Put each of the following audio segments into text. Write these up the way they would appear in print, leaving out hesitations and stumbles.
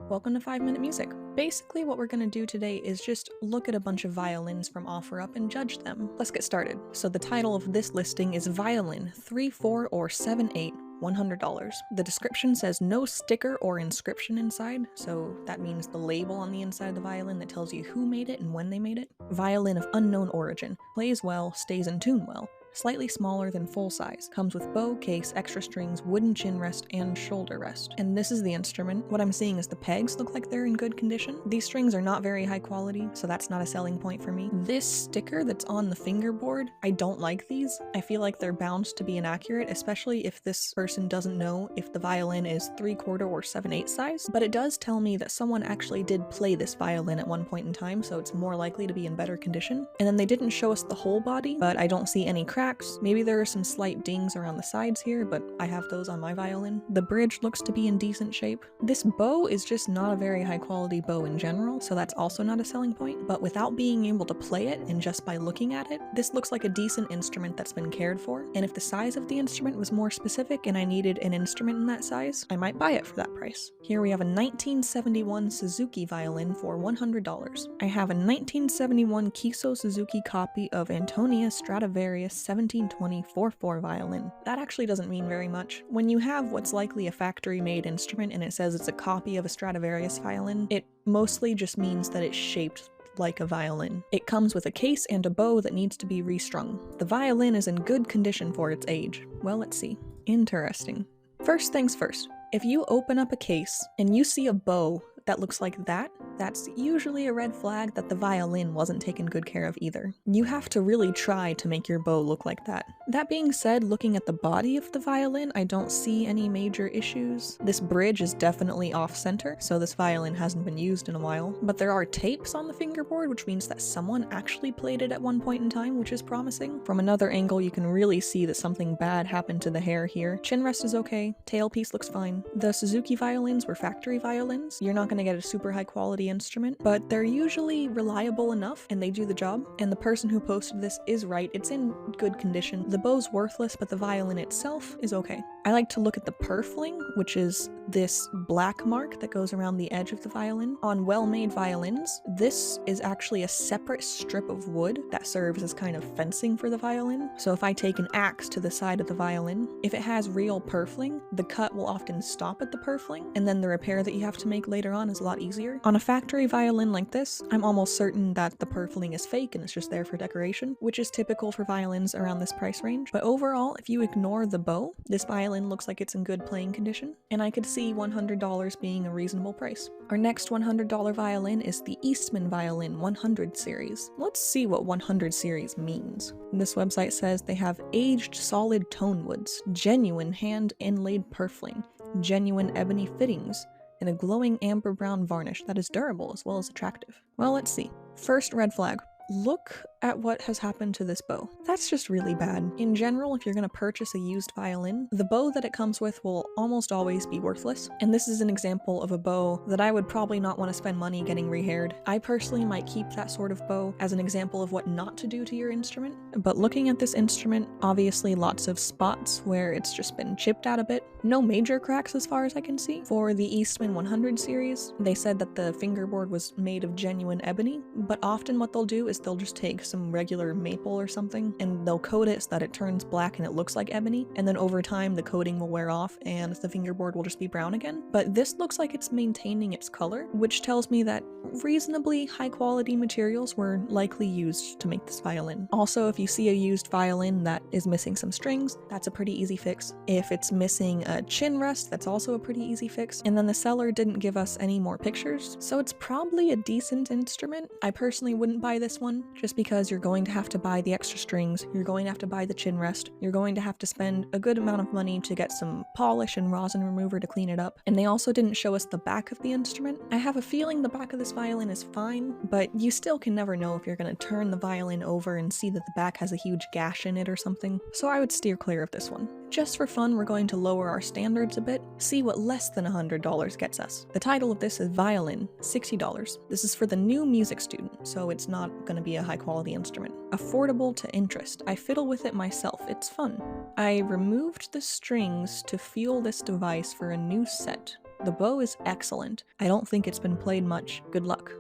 Welcome to 5 Minute Music. Basically what we're gonna do today is just look at a bunch of violins from OfferUp and judge them. Let's get started. So the title of this listing is Violin 3, 4, or 7, 8. $100. The description says no sticker or inscription inside, so that means the label on the inside of the violin that tells you who made it and when they made it. Violin of unknown origin. Plays well, stays in tune well. Slightly smaller than full size. Comes with bow, case, extra strings, wooden chin rest, and shoulder rest. And this is the instrument. What I'm seeing is the pegs look like they're in good condition. These strings are not very high quality, so that's not a selling point for me. This sticker that's on the fingerboard, I don't like these. I feel like they're bound to be inaccurate, especially if this person doesn't know if the violin is 3/4 or 7/8 size. But it does tell me that someone actually did play this violin at one point in time, so it's more likely to be in better condition. And then they didn't show us the whole body, but I don't see any cracks. Maybe there are some slight dings around the sides here, but I have those on my violin. The bridge looks to be in decent shape. This bow is just not a very high quality bow in general, so that's also not a selling point. But without being able to play it and just by looking at it, this looks like a decent instrument that's been cared for. And if the size of the instrument was more specific and I needed an instrument in that size, I might buy it for that price. Here we have a 1971 Suzuki violin for $100. I have a 1971 Kiso Suzuki copy of Antonia Stradivarius 1720 4/4 violin. That actually doesn't mean very much. When you have what's likely a factory-made instrument and it says it's a copy of a Stradivarius violin, it mostly just means that it's shaped like a violin. It comes with a case and a bow that needs to be restrung. The violin is in good condition for its age. Well, let's see. Interesting. First things first. If you open up a case and you see a bow that looks like that, that's usually a red flag that the violin wasn't taken good care of either. You have to really try to make your bow look like that. That being said, looking at the body of the violin, I don't see any major issues. This bridge is definitely off-center, so this violin hasn't been used in a while. But there are tapes on the fingerboard, which means that someone actually played it at one point in time, which is promising. From another angle, you can really see that something bad happened to the hair here. Chin rest is okay, tailpiece looks fine. The Suzuki violins were factory violins. You're not going to get a super high quality instrument, but they're usually reliable enough and they do the job. And the person who posted this is right, it's in good condition. The bow's worthless, but the violin itself is okay. I like to look at the purfling, which is this black mark that goes around the edge of the violin. On well-made violins, this is actually a separate strip of wood that serves as kind of fencing for the violin. So if I take an axe to the side of the violin, if it has real purfling, the cut will often stop at the purfling, and then the repair that you have to make later on is a lot easier. On a factory violin like this, I'm almost certain that the purfling is fake and it's just there for decoration, which is typical for violins around this price range. But overall, if you ignore the bow, this violin looks like it's in good playing condition, and I could see $100 being a reasonable price. Our next $100 violin is the Eastman Violin 100 series. Let's see what 100 series means. This website says they have aged solid tone woods, genuine hand inlaid purfling, genuine ebony fittings, and a glowing amber brown varnish that is durable as well as attractive. Well, let's see. First red flag. Look at what has happened to this bow. That's just really bad. In general, if you're going to purchase a used violin, the bow that it comes with will almost always be worthless. And this is an example of a bow that I would probably not want to spend money getting rehaired. I personally might keep that sort of bow as an example of what not to do to your instrument. But looking at this instrument, obviously lots of spots where it's just been chipped out a bit. No major cracks as far as I can see. For the Eastman 100 series, they said that the fingerboard was made of genuine ebony, but often what they'll do is they'll just take some regular maple or something and they'll coat it so that it turns black and it looks like ebony, and then over time the coating will wear off and the fingerboard will just be brown again. But this looks like it's maintaining its color, which tells me that reasonably high quality materials were likely used to make this violin. Also, if you see a used violin that is missing some strings, that's a pretty easy fix. If it's missing a chin rest, that's also a pretty easy fix. And then the seller didn't give us any more pictures, so it's probably a decent instrument. I personally wouldn't buy this one just because you're going to have to buy the extra strings, you're going to have to buy the chin rest, you're going to have to spend a good amount of money to get some polish and rosin remover to clean it up. And they also didn't show us the back of the instrument. I have a feeling the back of this violin is fine, but you still can never know if you're going to turn the violin over and see that the back has a huge gash in it or something. So I would steer clear of this one. Just for fun, we're going to lower our standards a bit, see what less than $100 gets us. The title of this is Violin, $60. This is for the new music student, so it's not going to be a high quality instrument. Affordable to interest. I fiddle with it myself, it's fun. I removed the strings to feel this device for a new set. The bow is excellent. I don't think it's been played much. Good luck.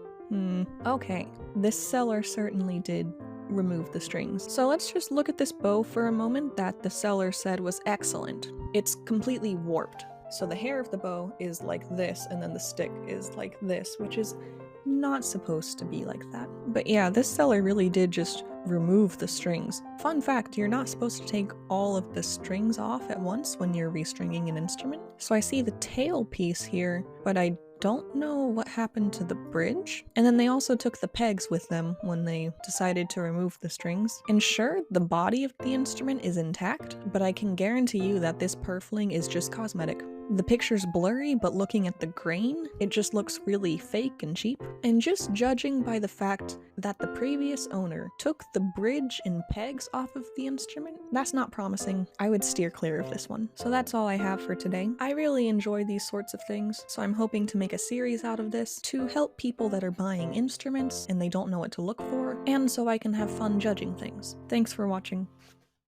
Okay. This seller certainly did remove the strings. So let's just look at this bow for a moment that the seller said was excellent. It's completely warped. So the hair of the bow is like this, and then the stick is like this, which is not supposed to be like that. But yeah, this seller really did just remove the strings. Fun fact, you're not supposed to take all of the strings off at once when you're restringing an instrument. So I see the tail piece here, but I don't know what happened to the bridge. And then they also took the pegs with them when they decided to remove the strings. And sure, the body of the instrument is intact, but I can guarantee you that this purfling is just cosmetic. The picture's blurry, but looking at the grain, it just looks really fake and cheap. And just judging by the fact that the previous owner took the bridge and pegs off of the instrument, that's not promising. I would steer clear of this one. So that's all I have for today. I really enjoy these sorts of things, so I'm hoping to make a series out of this to help people that are buying instruments and they don't know what to look for, and so I can have fun judging things. Thanks for watching.